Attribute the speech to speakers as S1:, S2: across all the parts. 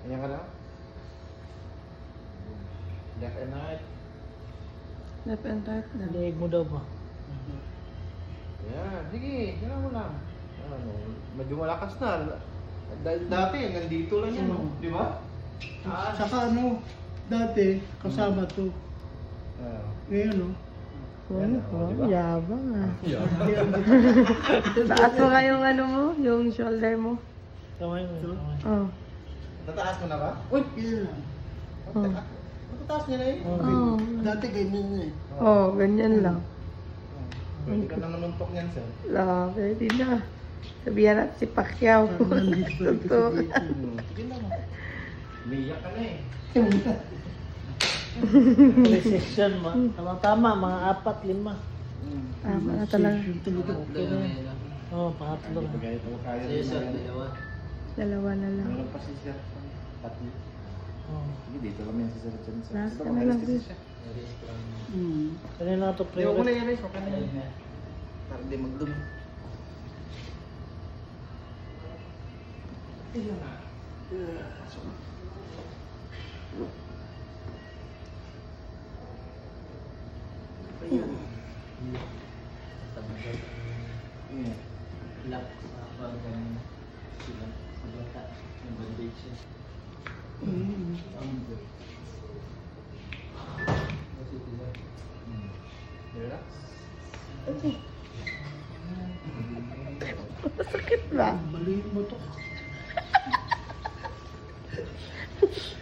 S1: Ayan ka na? Left and right.
S2: Left and right na.
S3: Leeg mo daw ba?
S1: Ayan, sige, gano'n mo lang. Ano, medyo malakas na. Dahil dati, nandito lang yan, no? Di ba?
S3: Saka ano, dati kasama to. Ngayon no.
S1: Yan, diba?
S2: Yabang ah.
S1: Yeah.
S2: Taas mo nga yung ano mo, yung shoulder mo.
S3: Kamay mo. Kamay.
S2: Oh.
S1: Nataas mo na ba?
S3: Uy, yun lang.
S2: Oh.
S1: Matataas niya na eh.
S2: Oh.
S3: Dati ganyan na eh.
S2: Oh, ganyan lang.
S1: Pwede ka na nanuntok niyan, sir.
S2: La, pwede na. Sabihan natin si Pacquiao.
S3: Parang nandito
S2: Totoo.
S1: Sige lang. Umiyak ka na eh.
S3: Precision mo. Tama-tama, mga 4-5.
S2: Tama na talaga.
S3: Yung talaga okay na yan. Oo, pangatlo na.
S1: Kahit ako kaya.
S4: Sige, sir, dalawa.
S2: Dalawa na lang.
S1: Meron pa si sir. Tatlo.
S3: Oo.
S1: Sige, dito lang yan si sir.
S2: Last
S1: Ito,
S2: ka na
S1: mga
S2: lang,
S1: anesthesia
S2: sir.
S1: siya.
S3: Kanina na ito
S1: Hindi, huwag mo na
S3: pre.
S1: yan, okay na yan. Para hindi magdumi. Ayan na. Pasok na. Ayan.
S4: Tabagal.
S1: Ayan.
S4: Lock sa bagang sila. Sa bata. Yung bandage siya. Ang good. Kasi sila.
S1: Relax.
S2: Sakit ba?
S3: Baliin mo to.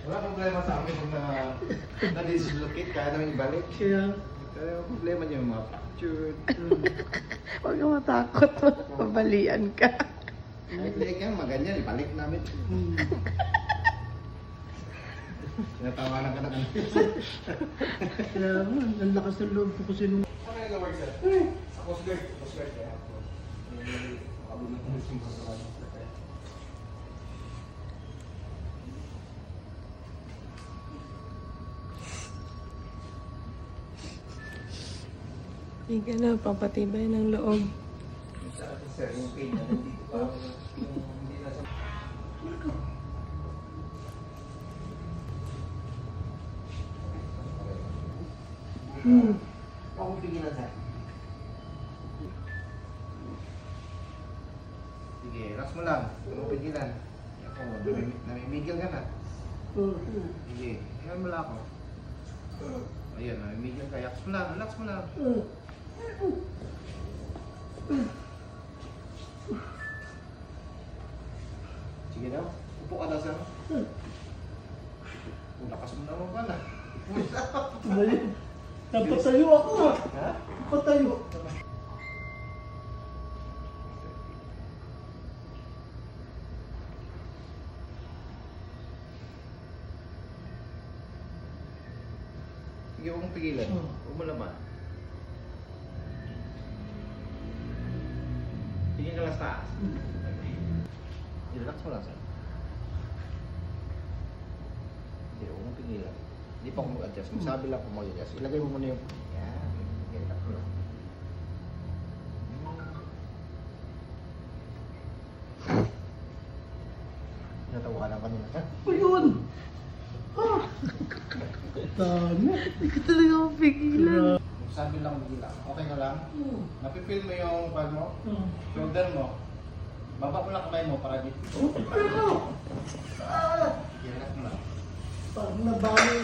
S1: Wala problema sa amin kung na-dislocate, kaya namin ibalik.
S3: Kaya,
S1: Pero ang problema niya yung mga fractured.
S2: Huwag ka matakot. Pabalian ka.
S1: Kahit liig yan, maganyan, ibalik namin. Tinatawanan ka na kami.
S3: kaya ang lakas ng loob ko kasi nung
S1: Ano yung work sir? Ako skirt. Ako skirt. Kaya ako. Abot na kung gusto mo sa
S2: Hindi ka na, papatibay ng loob.
S1: Sa atin sir, yung pain na nandito pa. Yung hindi na sa... Ako pigilan sir. Sige, relax mo lang. Huwag mo pigilan. Ako, namimigil ka na. Sige, iyan mo lang ako. Ayan, namimigil ka. Relax mo lang, relax mo lang. Sige daw, upo ka daw sir. Kung lakas mo naman pala.
S3: Mali. Napatayo ako ah.
S1: Ha?
S3: Napatayo.
S1: Sige, huwag mong pigilan. Huwag mo naman. Tingin ka lang sa taas. I-relax mo lang sir. Sige, huwag mong pigilan. Hindi pa ako mag-adjust. Magsabi lang kung mag-adjust. Ilagay mo muna yung... Yan. Okay, relax mo lang. Natawa ka lang kanina.
S3: Ayun! Ah! Dami.
S2: Hindi ka talaga mapigilan.
S1: Sabi lang bilang, okay ka lang? Napipil mo yung pad mo? Shoulder mo? Baba mo lang kamay mo para dito.
S3: Ayun!
S1: Relax mo lang.
S3: Parang nabawi.